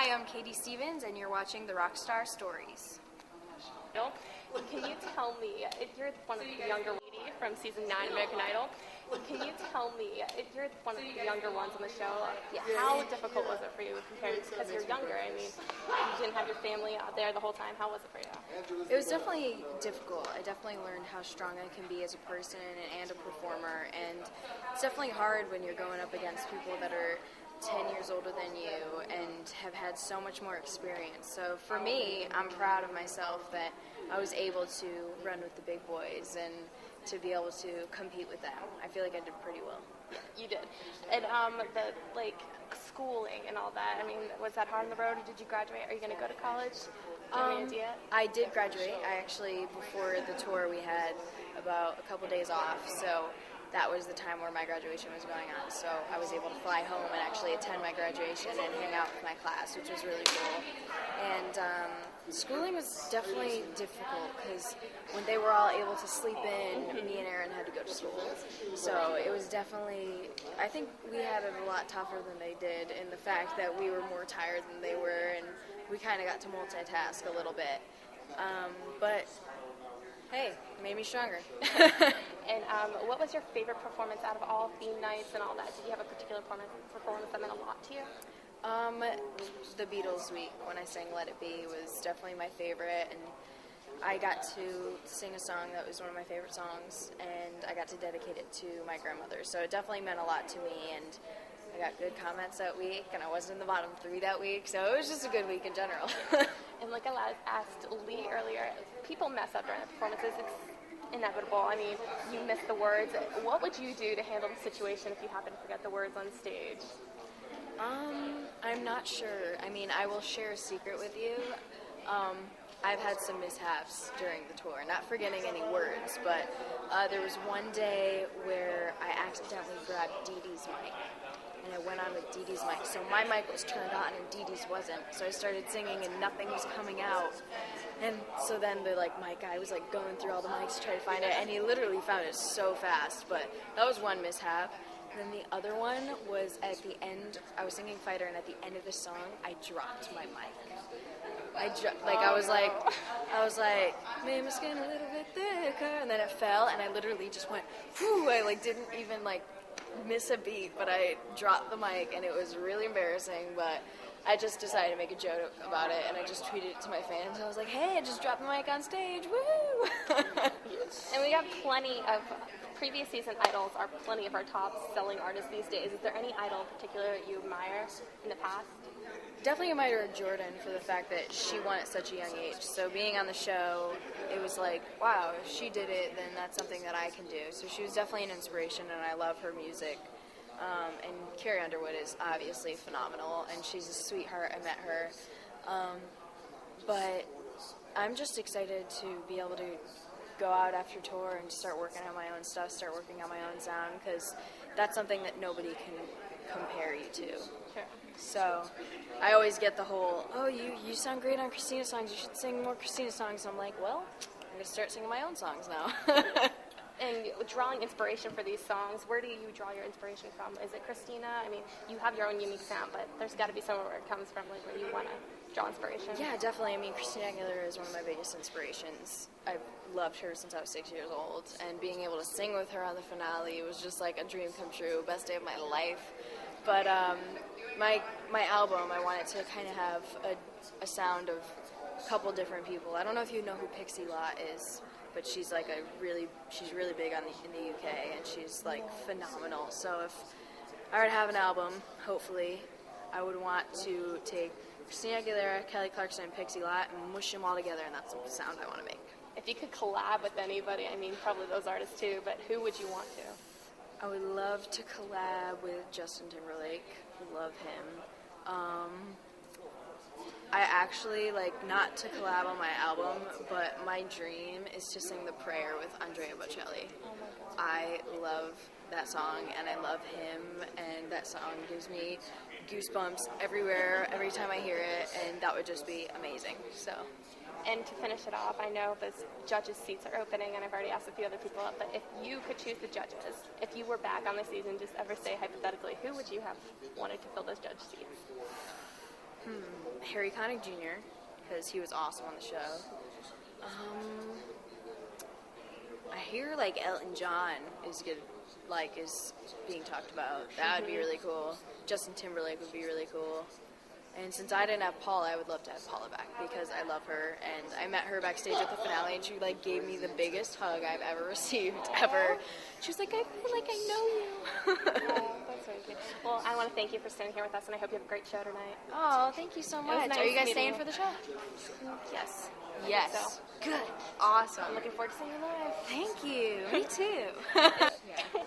Hi, I'm Katie Stevens, and you're watching The Rockstar Stories. Can you tell me, if you're one of the younger lady from season 9 American Idol, can you tell me, if you're one of the younger ones on the show, how difficult was it for you compared to, because you're younger? I mean, you didn't have your family out there the whole time. How was it for you? It was definitely difficult. I definitely learned how strong I can be as a person and a performer, and it's definitely hard when you're going up against people that are 10 years older than you and have had so much more experience. So for me, I'm proud of myself that I was able to run with the big boys and to be able to compete with them. I feel like I did pretty well. Yeah, you did. And the schooling and all that, I mean, was that hard on the road, or did you graduate? Are you going to go to college? Do you have any idea? I did graduate. I actually, before the tour, we had about a couple days off, so that was the time where my graduation was going on. So I was able to fly home and actually attend my graduation and hang out with my class, which was really cool. And schooling was definitely difficult because when they were all able to sleep in, me and Aaron had to go to school. So it was definitely, I think we had it a lot tougher than they did in the fact that we were more tired than they were, and we kind of got to multitask a little bit. But hey, it made me stronger. And what was your favorite performance out of all theme nights and all that? Did you have a particular performance that meant a lot to you? The Beatles week, when I sang Let It Be, was definitely my favorite, and I got to sing a song that was one of my favorite songs, and I got to dedicate it to my grandmother, so it definitely meant a lot to me, and I got good comments that week, and I wasn't in the bottom 3 that week, so it was just a good week in general. And like I asked Lee earlier, people mess up during the performances. It's inevitable. I mean, you miss the words. What would you do to handle the situation if you happen to forget the words on stage? I'm not sure. I mean, I will share a secret with you. I've had some mishaps during the tour, not forgetting any words, but there was one day where I accidentally grabbed Dee Dee's mic, and I went on with Dee Dee's mic. So my mic was turned on and Dee Dee's wasn't. So I started singing and nothing was coming out. And so then the mic guy was going through all the mics to try to find it, and he literally found it so fast. But that was one mishap. And then the other one was at the end. I was singing Fighter, and at the end of the song, I dropped my mic. I was like, made my skin a little bit thicker, and then it fell, and I literally just went, whew. I didn't even miss a beat, but I dropped the mic, and it was really embarrassing. But I just decided to make a joke about it, and I just tweeted it to my fans. I was like, hey, I just dropped the mic on stage, woo! And we have plenty of previous season idols are plenty of our top selling artists these days. Is there any idol in particular that you admire in the past? Definitely admire Jordan for the fact that she won at such a young age. So being on the show, it was like, wow, if she did it, then that's something that I can do. So she was definitely an inspiration, and I love her music. And Carrie Underwood is obviously phenomenal, and she's a sweetheart. I met her. But I'm just excited to be able to go out after tour and start working on my own stuff, start working on my own sound, because that's something that nobody can compare you to. Sure. So I always get the whole, oh, you sound great on Christina songs, you should sing more Christina songs. And I'm like, well, I'm going to start singing my own songs now. And drawing inspiration for these songs, where do you draw your inspiration from? Is it Christina? I mean, you have your own unique sound, but there's got to be somewhere where it comes from, where you want to draw inspiration. Yeah, definitely. I mean, Christina Aguilera is one of my biggest inspirations. I've loved her since I was 6 years old, and being able to sing with her on the finale was just like a dream come true, best day of my life. But my album, I wanted to kind of have a sound of a couple different people. I don't know if you know who Pixie Lott is, but she's she's really big in the UK, and she's phenomenal. So if I were to have an album, hopefully, I would want to take Christina Aguilera, Kelly Clarkson, and Pixie Lott and mush them all together, and that's the sound I want to make. If you could collab with anybody, I mean, probably those artists too, but who would you want to? I would love to collab with Justin Timberlake. Love him. I actually, not to collab on my album, but my dream is to sing The Prayer with Andrea Bocelli. I love that song, and I love him, and that song gives me goosebumps everywhere, every time I hear it, and that would just be amazing. So. And to finish it off, I know the judges' seats are opening, and I've already asked a few other people, but if you could choose the judges, if you were back on the season, just ever say hypothetically, who would you have wanted to fill those judge seats? Harry Connick Jr., because he was awesome on the show. I hear like Elton John is good, like is being talked about. That would be really cool. Justin Timberlake would be really cool. And since I didn't have Paula, I would love to have Paula back because I love her. And I met her backstage at the finale, and she like gave me the biggest hug I've ever received ever. She was like, "I feel like I know you." Oh, that's very good. Well, I want to thank you for standing here with us, and I hope you have a great show tonight. Oh, thank you so much. nice Are you guys meeting staying you. for the show? Yes. Yes. So. Good. Awesome. I'm looking forward to seeing you live. Thank you. Me too. Yeah.